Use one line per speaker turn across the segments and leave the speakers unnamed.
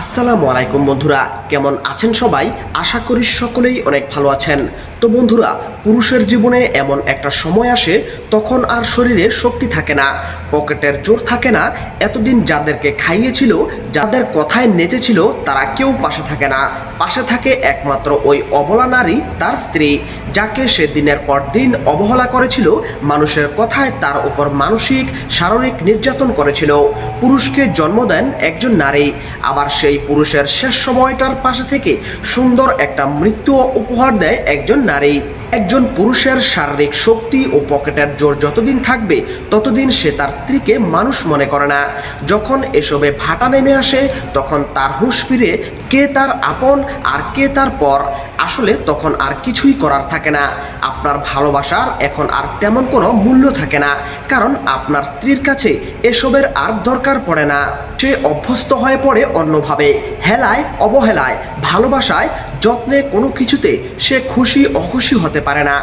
আসসালামু আলাইকুম বন্ধুরা, কেমন আছেন সবাই? আশা করি সকলেই অনেক ভালো আছেন। তো বন্ধুরা, পুরুষের জীবনে এমন একটা সময় আসে তখন আর শরীরে শক্তি থাকে না, পকেটের জোর থাকে না। এতদিন যাদেরকে খাইয়েছিল, যাদের কথায় নেচেছিল, তারা কেউ পাশে থাকে না। পাশে থাকে একমাত্র ওই অবলা নারী, তার স্ত্রী, যাকে সে দিনের পর দিন অবহেলা করেছিল, মানুষের কথায় তার উপর মানসিক শারীরিক নির্যাতন করেছিল। পুরুষকে জন্ম দেন একজন নারী, আবার সেই পুরুষের শেষ সময়টার পাশে থেকে সুন্দর একটা মৃত্যু উপহার দেয় একজন নারী। একজন পুরুষের শারীরিক শক্তি ও পকেটের জোর যতদিন থাকবে ততদিন সে তার স্ত্রীকে মানুষ মনে করে না। যখন এসবে ভাটা নেমে আসে তখন তার হুঁশ ফিরে কে তার আপন আর কে তার পর। আসলে তখন আর কিছুই করার থাকে না। আপনার ভালোবাসার এখন আর তেমন কোনো মূল্য থাকে না, কারণ আপনার স্ত্রীর কাছে এসবের আর দরকার পড়ে না। সে অভ্যস্ত হয়ে পড়ে অন্যভাবে, হেলায় অবহেলায়, ভালোবাসায় যত্নে, কোনো কিছুতে সে খুশি অখুশি হতে পারে না।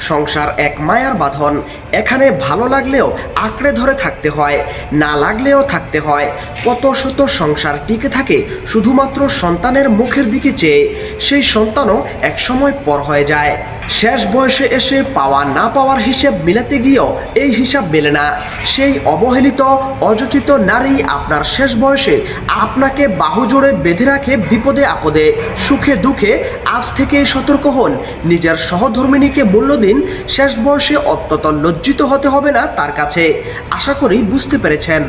সংসার এক মায়ার বাঁধন, এখানে ভালো লাগলেও আঁকড়ে ধরে থাকতে হয়, না লাগলেও থাকতে হয়। কত শত সংসার টিকে থাকে শুধুমাত্র সন্তানের মুখের দিকে চেয়ে। সেই সন্তানও একসময় পর হয়ে যায়। শেষ বয়সে এসে পাওয়া না পাওয়ার হিসেব মিলাতে গিয়েও এই হিসাব মেলে না। সেই অবহেলিত অযচিত নারী আপনার শেষ বয়সে আপনাকে বাহুজোড়ে বেঁধে রাখে বিপদে আপদে, সুখে দুঃখে। আজ থেকেই সতর্ক হন, নিজের সহধর্মিণীকে মূল্য দিন। শেষ বয়সে অত্যন্ত লজ্জিত হতে হবে না তার কাছে। আশা করি বুঝতে পেরেছেন।